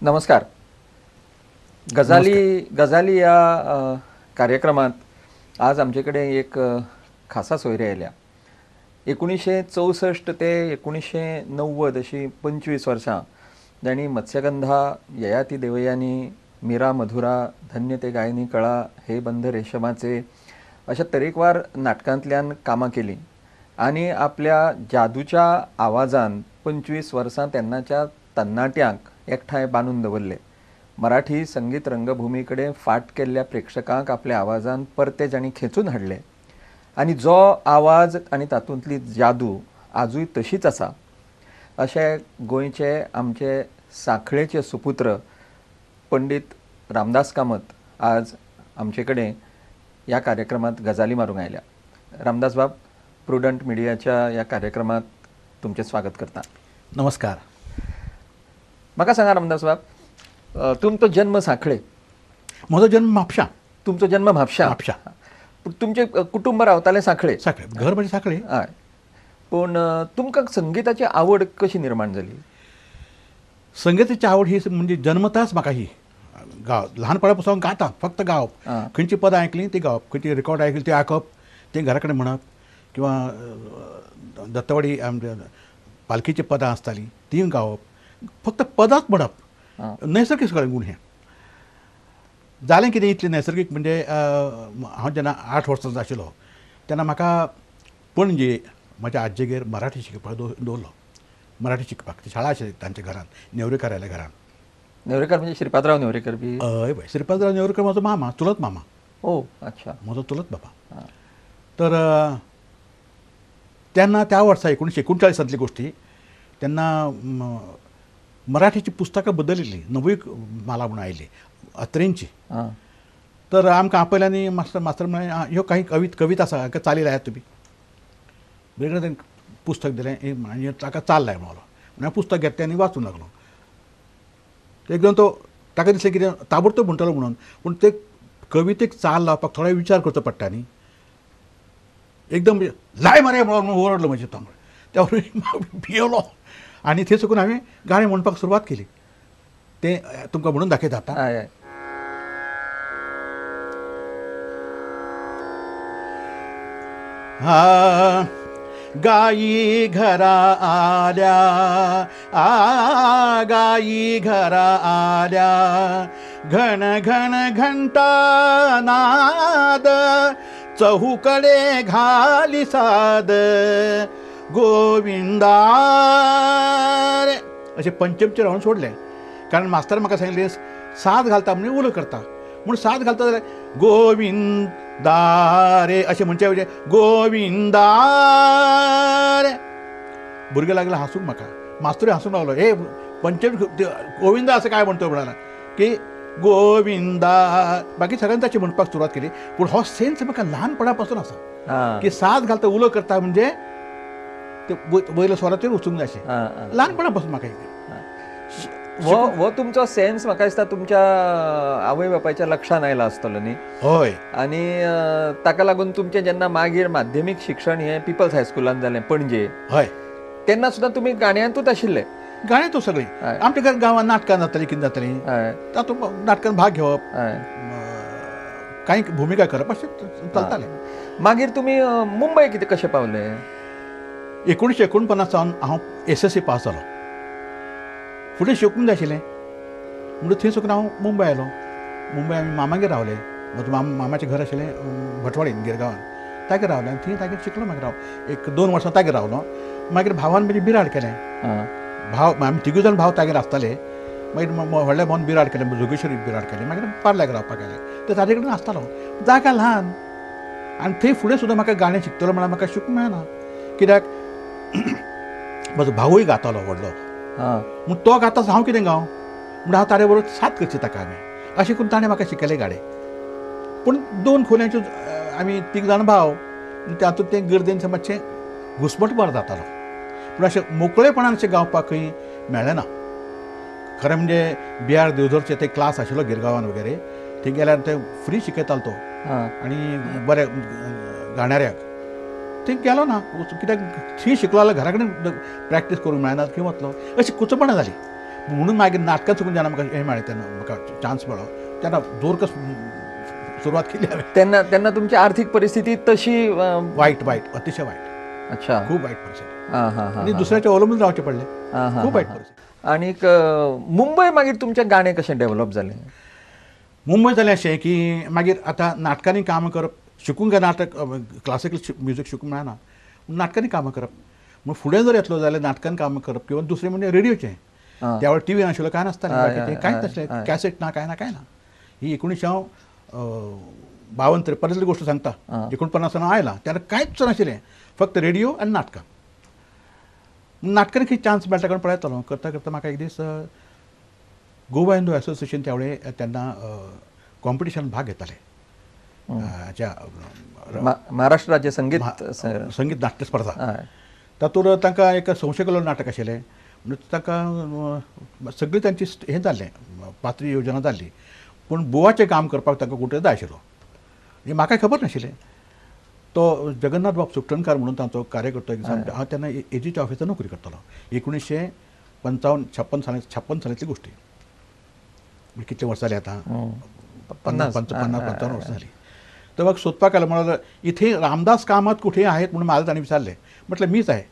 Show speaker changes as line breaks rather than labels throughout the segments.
नमस्कार. गजाली या कार्यक्रमात आज आमच्याकडे एक खासा सोयरे आयल्या. 1964 ते 1990 अशी 25 वर्सां जाणी मत्स्यगंधा, ययाती देवयानी, मीरा मधुरा, धन्य ते गायनी कळा, हे बंध रेशमाचे अशा तरेकवार नाटकांतल्यान कामां केली आणि आपल्या जादूच्या आवाजान 25 वर्सां तेन्नाच्या तरणाट्यांक एकठांय बांदून दवरले. मराठी संगीत रंगभूमीकडे फाट केल्ल्या प्रेक्षकांक आपल्या आवाजान परते जाणी खेचून हाडले आणि जो आवाज आणि तातूंतली जादू आजूय तशीच आसा अशें गोंयचे आमचे सांखळेचे सुपुत्र पंडित रामदास कामत आज आमचे कडेन ह्या कार्यक्रमात गजाली मारूंक आयल्या. रामदास बाब, प्रुडंट मिडियाच्या ह्या कार्यक्रमात तुमचे स्वागत करता.
नमस्कार.
म्हाका सांगा रामदास बाब, तुमचो जन्म सांखळे?
म्हजो जन्म म्हापशा.
तुमचो जन्म म्हापशा?
म्हापशा.
तुमचे कुटुंब रावताले सांखळे?
सांखळे, घर म्हणजे सांखळे.
हय. पूण तुमकां संगीताची आवड कशी निर्माण जाली?
संगीताची आवड ही म्हणजे जन्मताच म्हाका ही ल्हानपणा पासून गाता, फक्त गावप. खंयची पदां आयकलीं ती गावप, खंयची रिकॉर्ड आयकली ती आयकप, ते घरा कडेन म्हणप, किंवा दत्तवाडी आमच्या पालखीची पदां आसतालीं ती गावप, फक्त पदांच म्हणप. नैसर्गिक सगळें गूण हें जालें. कितें इतलें नैसर्गिक म्हणजे हांव जेन्ना 8 वर्सांचो आशिल्लो तेन्ना म्हाका पणजे म्हज्या आज्जेगेर मराठी शिकपाक दवरलो. मराठी शिकपाक ती शाळा आशिल्ली तांच्या घरान, नेवरेकाराल्या घरान.
नेवरेकर म्हणजे श्रीपादराव नेवरेकर बी?
हय हय, श्रीपादराव नेवरेकर म्हजो मामा, चुलत मामा.
ओ अच्छा.
म्हजो चुलत बाबा. तर तेन्ना त्या वर्सा 1939 गोष्टी, तेन्ना मराठीची पुस्तकां बदलिल्ली, नवी माला म्हणून आयली अत्रेंची. तर आमकां आपयल्यांनी मास्तर म्हळें ह्यो काही कविता आसा, हाका चाली लायात तुमी. वेगळें तें पुस्तक दिलें आनी ताका चाल लाय म्हणलो. हांवें पुस्तक घेतलें आनी वाचूंक लागलो. एकदम तो ताका दिसलें कितें ताबडतोब म्हणटलो म्हणून, पूण ते कवितेक चाल लावपाक थोडो विचार करचो पडटा न्ही. एकदम लाय मरे म्हणून ओरडलो म्हजे तोंड. त्या भियेलो आनी थंय साकून हांवें गाणें म्हणपाक सुरवात केली. तें तुमकां म्हणून दाखयता आतां.
हय हय.
गायी घरा आल्या, गायी घरा आल्या, घन घन घंटा नाद, चहूकडे घाली साद, गोविंदा रे अशें पंचमचेर हांवें सोडलें. कारण मास्तर म्हाका सांगिल्लें साद घालता म्हणजे उलो करता म्हूण साद घालता जाल्यार गोविंदा रे अशें म्हणचे गोविंदा रे. भुरगे लागले हांसूंक म्हाका. मास्तरूय हांसूंक लागलो. हे पंचम गोविंदा असं काय म्हणतो म्हणाला की गोविंदा. बाकी सगळ्यांनी ताची म्हणपाक सुरवात केली. पूण हो सेन्स म्हाका ल्हानपणा पासून आसा की साद घालता उलो करता म्हणजे ते वयल्या स्वराचेर वचूंक जाय अशें ल्हानपणा पासून म्हाका.
हो तुमचो सेन्स म्हाका दिसता तुमच्या आवय बापायच्या लक्षांत आयला आसतलो न्ही?
हय.
आनी ताका लागून तुमचें जेन्ना मागीर माध्यमीक शिक्षण हें पिपल्स हायस्कुलान जालें पणजे,
हय,
तेन्ना सुद्दां तुमी गाण्यांतूच आशिल्ले?
गाणें तूं सगळीं. आमच्या गांवांत नाटकां जातालीं, कितें जातालीं, तातूंत नाटकांत भाग घेवप, कांय भुमिका करप अशें चलतालें.
मागीर तुमी मुंबय कितें कशें पावले?
1949 सावन हांव SSC पास जालो. फुडें शिकूंक जाय आशिल्लें म्हणून थंय साकून हांव मुंबय आयलो. मुंबय आमी मामागेर रावले. म्हजो मामाचें घर आशिल्लें भटवाडीन गिरगांवान, तागेर रावलें आनी थंय तागेर शिकलो. मागीर हांव 1-2 वर्सां तागेर रावलो. मागीर भावान म्हजी बिराड केलें. भाव आमी 3 जाण भाव तागेर आसताले. मागीर व्हडल्या भावान बिराड केलें, जोगेश्वरी बिराड केलें. मागीर पार्ल्याक रावपाक गेलें. ते ताजे कडेन आसतालो. जागा ल्हान आनी थंय फुडें सुद्दां म्हाका गाणें शिकतलो म्हळ्यार म्हाका शिकूंक मेळना. कित्याक म्हजो भावूय गातालो व्हडलो. म्हूण तो गाता हांव कितें गाव म्हूण हांव तारे बरोबर साथ करची ताका. अशें करून ताणें म्हाका शिकयलें गाणें. पूण 2 खोल्यांच्यो आमी 3 जाण भाव, तातूंत तें गर्देन मातशें घुस्मट बरो जातालो. पूण अशें मोकळेपणान अशें गावपाक खंय मेळ्ळें ना. खरें म्हणजे BR देवधरचे ते क्लास आशिल्लो गिरगांवान वगैरे, थंय गेल्यार ते फ्री शिकयतालो तो. आनी बरे गाण्याऱ्याक थंय गेलो ना. कित्याक थंय शिकलो जाल्यार घरा कडेन प्रॅक्टीस करूंक मेळना, खंय वतलो अशी कुचपणां जाली. म्हणून मागीर नाटकां चुकून जेन्ना म्हाका हें मेळ्ळें तेन्ना म्हाका चान्स मेळ्ळो तेन्ना जोरकस सुरवात केली हांवें.
त्यांना त्यांना तुमची आर्थिक परिस्थिती तशी
वायट अतिशय वायट,
अच्छा.
खूप वायट परिस्थिती
हां हां हां
आणि दुसऱ्याच्या अवलंबून रावचें पडलें,
हां हां
खूप वायट
हां.
परिस्थिती.
आणि मुंबय मागीर तुमचे गाणे कशे डेव्हलप जाले?
मुंबय जालें अशें की मागीर आतां नाटकांनी काम करप, शिकूंक जाय नाटक क्लासिकल म्युजीक शिकूंक मेळना, नाटकांनी कामां करप. पूण फुडें जर येतलो जाल्यार नाटकान काम करप किंवा दुसरें म्हणजे रेडिओचें.
हां.
त्या वेळार टी व्ही नाशिल्लो, काय नासतालें,
हय,
बाकीचें कांयच
हय,
नासलें,
हय.
कॅसेट ना, काय ना. ही 1952-53 गोश्ट सांगता.
हां.
49 आयला तेन्ना कांयच नाशिल्लें, फक्त रेडिओ आनी नाटकां. नाटकांनी खंय चान्स मेळटा कारण पळयतालो करता करता म्हाका एक दीस गोवा हिंदू एसोसिएशन त्या वेळेर तेन्ना कॉम्पिटिशन भाग घेताले. हाच्या
महाराष्ट्र राज्य संगीत
संगीत नाट्य स्पर्धा.
हय.
तातूंत तांकां एक संशयकलो नाटक आशिल्लें, म्हणजे तांकां सगळीं तांची हें जाल्लें, पात्री योजना जाल्ली, पूण बुवाचें काम करपाक तांकां कुठे जाय आशिल्लो. हें म्हाका खबर नाशिल्लें. तो जगन्नाथ बाब सुकटणकार म्हणून तांचो कार्यकर्तो एक दिसा, हांव तेन्ना एजीच्या ऑफिसांत नोकरी करतालो. 1955-56 सालांतली गोश्टी, कितले वर्सां जालीं आतां, 50-55 वर्सां जालीं. तर म्हाका सोदपाक आयलो, म्हणालो इथे रामदास कामत कुठे आहेत म्हणून मला ताणें विचारलें. म्हटलें मीच आहे.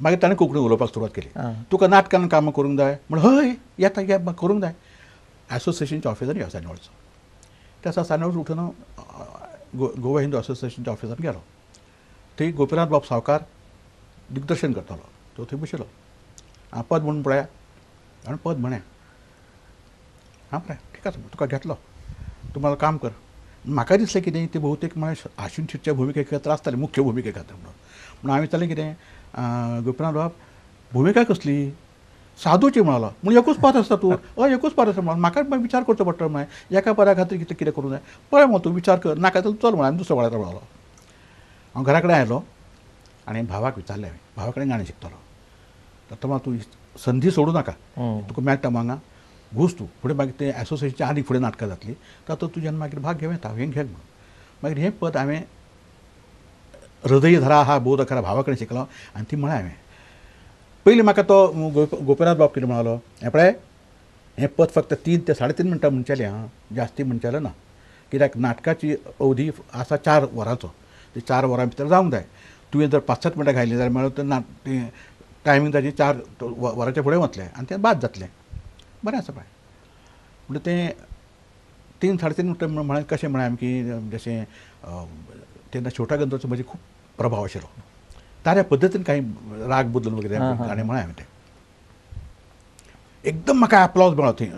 मागीर ताणें कोंकणी उलोवपाक सुरवात केली. तुका नाटकान कामां करूंक जाय म्हणून, हय येता या करूंक जाय. एसोसिएशनच्या ऑफिसांत या साडे वळचो. त्या दिसा साडे वळचो उठून गोवा हिंदू एसोसिएशनच्या ऑफिसांत गेलो. थंय गोपीनाथ बाब सावकार दिग्दर्शन करतालो. तो थंय बशिल्लो. हांव पद म्हणून पळया, हांवें पद म्हळें. हां पळय ठीक आसा, तुका घेतलो, तूं मला काम कर. म्हाका दिसलें कितें तें भोवतेक म्हळ्यार आशिन शिरच्या भुमिके खातीर आसतालें, मुख्य भुमिके खातीर म्हणून हांवें विचारलें कितें, गोपीनाथ बाब भुमिका कसली, साधूची म्हणालो. म्हणून एकूच पद आसता तूं, हय एकूच पद आसा म्हणून म्हाका विचार करचो पडटा म्हळें, एका पदा खातीर कितें कितें करूं जाय, पळय मग तूं विचार कर, नाका जाल्यार चल म्हळें. आनी दुसऱ्या वेळार म्हणालो. हांव घरा कडेन आयलो आनी भावाक विचारलें, हांवें भावा कडेन गाणें शिकतलो. तर म्हाका तूं संदी सोडूं नाका, तुका मेळटा मग हांगा घुस तूं, फुडें मागीर तें एसोसिएशनच्या आनी फुडें नाटकां जातलीं, तातूंत तुज्यान मागीर भाग घेवं येता, हें घे म्हणून. मागीर हें पद हांवें हृदय धरा हा बोध खरा भावा कडेन शिकलो आनी ती म्हळें हांवें. पयलीं म्हाका तो गोपीनाथ बाब कितें म्हणालो, हें पळय हें पद फक्त 3 ते 3.5 मिनटां म्हणचेलें, हां जास्ती म्हणचेलें ना, कित्याक नाटकाची अवधी आसा 4 वरांचो, ते 4 वरां भितर जावंक जाय. तुवें जर 5-7 मिनटां घायलीं जाल्यार मेळो तें टायमींग ताची 4 वरांच्या फुडें वतलें आनी तें बाद जातलें. बरें आसा पळय म्हणजे तें 3-3.5 मिनटां म्हळें. कशें म्हळें की जशें तेन्ना छोटा गंधर्वाचो म्हजे खूब प्रभाव आशिल्लो. ताऱ्या पद्दतीन काही राग बदलून वगैरे गाणें म्हळें हांवें तें. एकदम म्हाका एप्लॉज मेळ्ळो थंय.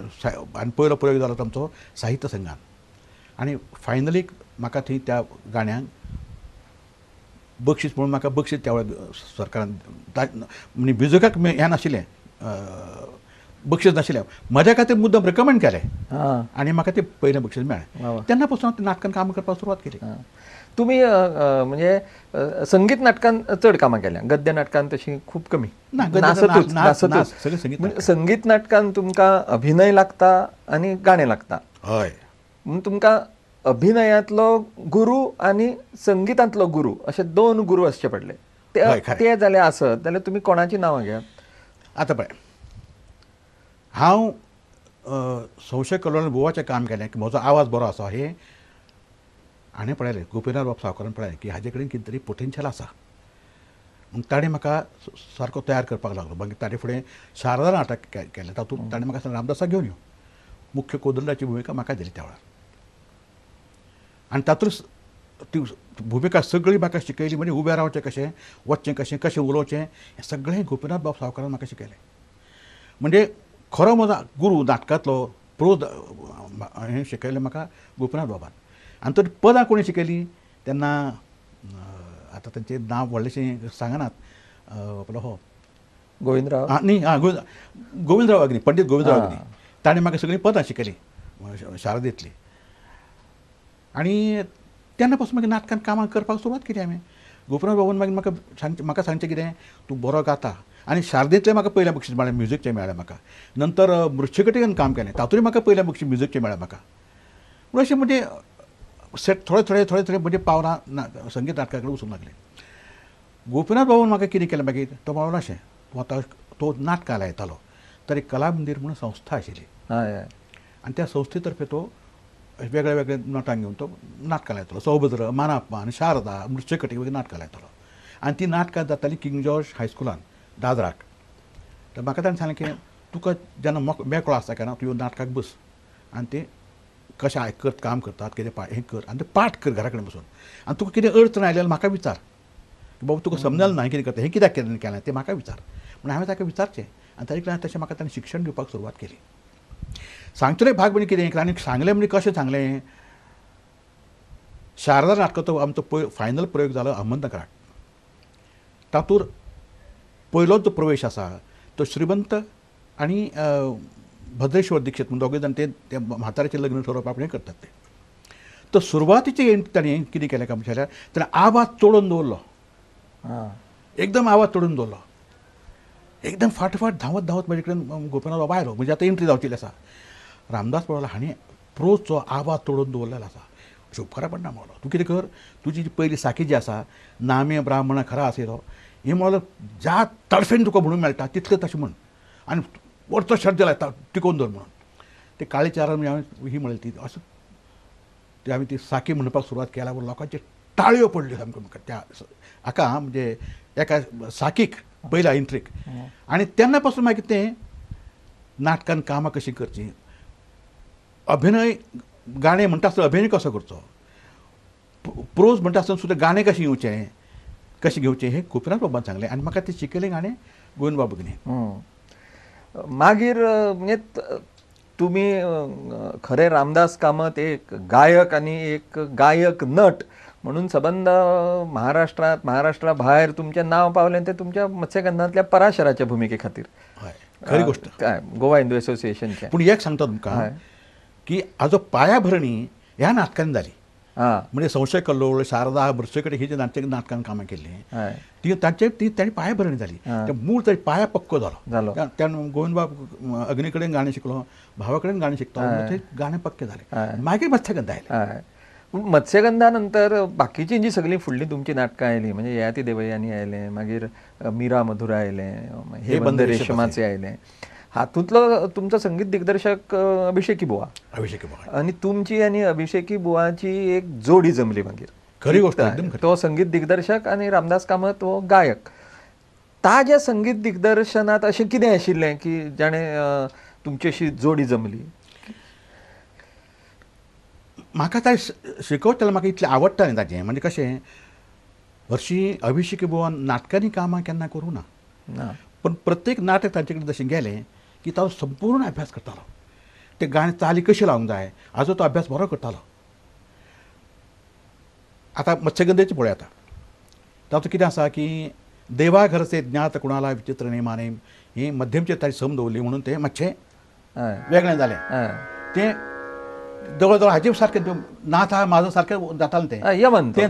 आनी पयलो प्रयोग जालो आमचो साहित्य संघान. आनी फायनली म्हाका थंय त्या गाण्याक बक्षीस म्हणून म्हाका बक्षीस त्या वेळार सरकारान म्हणजे म्युजिकाक हें नाशिल्लें, बक्षीस नाशिल्लें, म्हज्या खातीर मुद्दम रिकमेंड केलें आनी म्हाका तें पयलें बक्षीस मेळ्ळें. तेन्ना पासून हांव नाटकान काम करपाक सुरवात केली.
तुम्ही म्हणजे संगीत नाटकान चड कामां केल्या, गद्य नाटकान तशी खूप कमी. संगीत नाटकान तुमकां अभिनय लागता आनी गाणें लागता.
हय.
म्हणून तुमकां अभिनयांतलो गुरू आनी संगितांतलो गुरू अशे 2 गुरू आसचे पडले. ते जाल्यार आसत जाल्यार तुमी कोणाची नांवां घेयात?
आतां पळय, हांव संशय कलोन बुवाचें काम केलें की म्हजो आवाज बरो आसा हें हाणें पळयलें. गोपीनाथ बाब सावकारान पळयलें की हाजे कडेन कितें तरी पोटेन्शियल आसा. मग ताणें म्हाका सारको तयार करपाक लागलो. मागीर ताणे फुडें शारदा नाटक केलें. तातूंत ताणें म्हाका रामदासाक घेवन यो, मुख्य कोदंडाची भुमिका म्हाका दिली त्या वेळार. आनी तातूंत ती भुमिका सगळी म्हाका शिकयली. म्हणजे उबें रावचें कशें, वचचें कशें, कशें उलोवचें, हें सगळें गोपीनाथ बाब सावकारान म्हाका शिकयलें. म्हणजे खरो म्हजो गुरू नाटकांतलो प्रोज हें शिकयलें म्हाका गोपीनाथ बाबान. आनी तर पदां कोणी शिकयलीं तेन्ना आतां तांचें नांव व्हडलेशें सांगनात. आपलो हो
गोविंदराव
न्ही, गोविंदराव अग्नी, पंडीत गोविंदराव अग्नी, ताणें म्हाका सगळीं पदां शिकयलीं शारदेंतलीं. आनी तेन्ना पासून मागीर नाटकान कामां करपाक सुरवात केली हांवें. गोपीनाथ बाबान मागीर म्हाका सांगचें कितें, तूं बरो गाता. आनी शारदेंतलें म्हाका पयलें बक्षीस मेळ्ळें, म्युजीकचें मेळ्ळें म्हाका. नंतर मृच्छकटिकान काम केलें, तातूंय म्हाका पयलें बक्षीस म्युजीकचें मेळ्ळें म्हाका. पूण अशें म्हणजे सेट थोडे म्हणजे पावलां संगीत नाटका कडेन वचूंक लागलें. गोपीनाथ बाबान म्हाका कितें केलें मागीर, तो म्हणून अशें तूं आतां तो नाटकां लायतालो, तर एक कला मंदिर म्हणून संस्था आशिल्ली
हय हय
आणि त्या संस्थेतर्फे तो वेगळ्या वेगळ्या नटांक घेवन तो नाटकां लायतालो. सौभद्र, मानाप्पान, शारदा, मृत्यूकटी वगैरे नाटकां लायतालो. आणि ती नाटकां जाताली किंग जॉर्ज हायस्कुलान दादराक. तर म्हाका ताणें सांगलें की तुका जेन्ना मेकळो आसता केन्ना तूं नाटकाक बस आनी ते कशें आयकत काम करतात कितें हें कर आनी ते पाठ कर घरा कडेन बसून. आनी तुका कितें अडचण आयली जाल्यार म्हाका विचार की बाबा तुका समजलें ना कितें करता हें कित्याक केलें तें म्हाका विचार म्हणून हांवें ताका विचारचें. आनी ताचे कडल्यान तशें म्हाका ताणें शिक्षण दिवपाक सुरवात केली. सांगचो भाग म्हणजे कितें आनी सांगलें म्हणजे कशें सांगलें. शारदा नाटकाचो आमचो फायनल प्रयोग जालो अहमदनगराक. तातूंत पयलो जो प्रवेश आसा तो श्रीमंत आनी भद्रेश्वर दीक्षित म्हणून दोगूय जाण ते म्हाताऱ्याचें लग्न ठरोवपाक हें करतात ते. तो सुरवातीचे ताणें कितें केलें काय म्हणल्यार ताणें आवाज चोडून दवरलो. एकदम आवाज चोडून दवरलो. एकदम फाटफाट धांवत धांवत म्हजे कडेन गोपीनाथ बाबा आयलो. म्हणजे आतां एंट्री जावची आसा. रामदास पळयलो हाणें प्रोजचो आवाज चोडून दवरलेलो आसा. अशें उपकारा पडना म्हणलो. तूं कितें कर तुजी जी पयली साखी जी आसा नामे ब्राह्मण खरा आसलो हें म्हणलो ज्या तर्फेन तुका म्हणूंक मेळटा तितलें तशें म्हण आनी वरचो शब्द लायता टिकोवन दवर म्हणून. ते काळी चारान हांवें ही म्हणली ती अशें ती हांवें ती साखी म्हणपाक सुरवात केल्या लोकांचे टाळयो पडल्यो सामक्यो म्हाका त्या हाका म्हणजे एका साखीक पयल्या एंट्रीक. आनी तेन्ना पासून मागीर तें नाटकान कामां कशीं करचीं अभिनय गाणें म्हणटा आसतना अभिनय कसो करचो प्रोज म्हणटा आसतना सुद्दां गाणें कशें येवचें कशें घेवचें हें गोपीनाथ बाबान सांगलें. आनी म्हाका तें शिकयलें गाणें गोविंद बाबा भगिनी.
मागीर म्हणजे तुमी खरे रामदास कामत एक गायक आनी एक गायक नट म्हणून सबंद महाराष्ट्रा भायर तुमचें नांव पावलें तें तुमच्या मत्स्यगंधांतल्या पराशराच्या भुमिके खातीर.
हय खरी गोश्ट.
काय गोवा हिंदू असोसिएशनचें.
पूण एक सांगता तुमकां की हाजो पायाभरणी ह्या नाटकांनी जाली. म्हणजे संशय कल्लोळ शारदा मृत्यूकटी ही जी नाटकान कामां केल्लीं ती तांणी पायाभरणी जाली. ते मूळ ताची पाया पक्को जालो. त्यान गोविंदबाब अग्नी कडेन गाणें शिकलो भावा कडेन गाणें शिकता ते गाणें पक्के जालें. मागीर मत्स्यगंधा आयलें.
मत्स्यगंधा नंतर बाकीची जी सगळीं फुडलीं तुमची नाटकां आयलीं म्हणजे ययाती देवयानी आयलें मागीर मीरा मधुरा आयलें हे बंद रेशमाचे आयलें. हातूंतलो तुमचो संगीत दिग्दर्शक अभिषेकी बुवा आनी तुमची आनी अभिषेकी बुवाची एक जोडी जमली मागीर.
खरी गोश्ट.
तो संगीत दिग्दर्शक आनी रामदास कामत हो गायक. ताज्या संगीत दिग्दर्शनांत अशें कितें आशिल्लें की जाणें तुमची अशी जोडी जमली.
म्हाका ताणें शिकवतालें म्हाका इतलें आवडटालें ताचें म्हणजे कशें हरशीं अभिषेकी बुवान नाटकांनी कामां केन्ना करूं ना. पण प्रत्येक नाटक तांचे कडेन जशें गेलें की ताचो संपूर्ण अभ्यास करतालो. ते गाणें चाली कशी लावंक जाय हाजो तो अभ्यास बरो करतालो. आतां मत्स्यगंधेचें पळय आतां तातूंत कितें आसा की देवा घरचे ज्ञात कुणाला विचित्र नेमाने ही मध्यमचेर ताची सम दवरली म्हणून तें मातशें वेगळें जालें. तें जवळ जवळ हाजे सारकें नाथ हा म्हाजो सारकें जातालें तें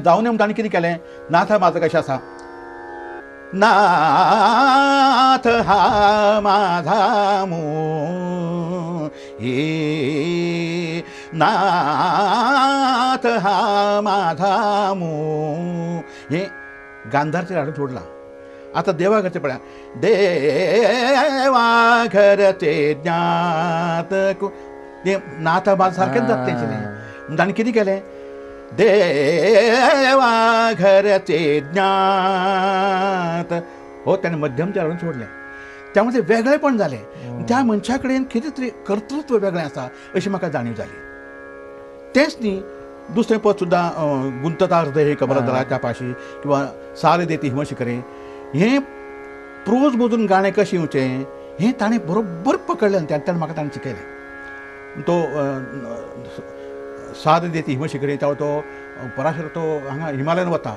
जावन म्हणून ताणें कितें केलें नाथ हा म्हाजो कशें आसा नाथ हा माझा मो हे नाथ हा माझा मो हे गांधारचेर हाडून सोडलां. आतां देवा घरचें पळया देवा घरचे ज्ञात तें नाथ म्हाजो सारकेंच जाता तेंचें. ताणें कितें केलें देवा घरचे ज्ञात हो ताणें मध्यमचेर हाडून सोडलें. त्यामुळे तें वेगळेपण जालें. त्या मनशा कडेन कितें तरी कर्तृत्व वेगळें आसा अशी म्हाका जाणीव जाली. तेंच न्ही दुसरें पद सुद्दां गुंतता हृदय हे कमलदलाच्या पाशी किंवा सारे देती हिमशिखरे हें प्रोज मधून गाणें कशें येवचें हें ताणें बरोबर पकडलें. तेन्ना म्हाका ताणें शिकयलें. तो साद देती हिमशिखरे तो पराशर तो हांगा हिमालयान वता.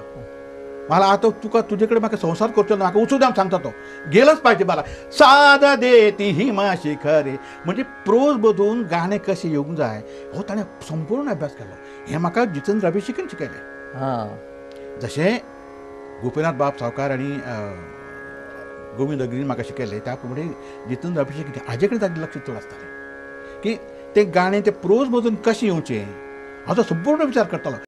मला आतां तुका तुजे कडेन म्हाका संसार करचो ना म्हाका वचून सांगता तो गेलोच पाहिजे मला साद देती हिमशिखरे म्हणजे प्रोज मधून गाणें कशें येवंक जाय हो ताणें संपूर्ण अभ्यास केलो. हें म्हाका जितेंद्र अभिषेकीन शिकयलें. जशें गोपीनाथ बाब सावकार आनी गोविंद अग्नीन म्हाका शिकयलें त्या प्रमाणे जितेंद्र अभिषेक हाजे कडेन ताजें लक्ष चड आसतालें की तें गाणें तें प्रोज मधून कशें येवचें हाचो संपूर्ण विचार करतालो.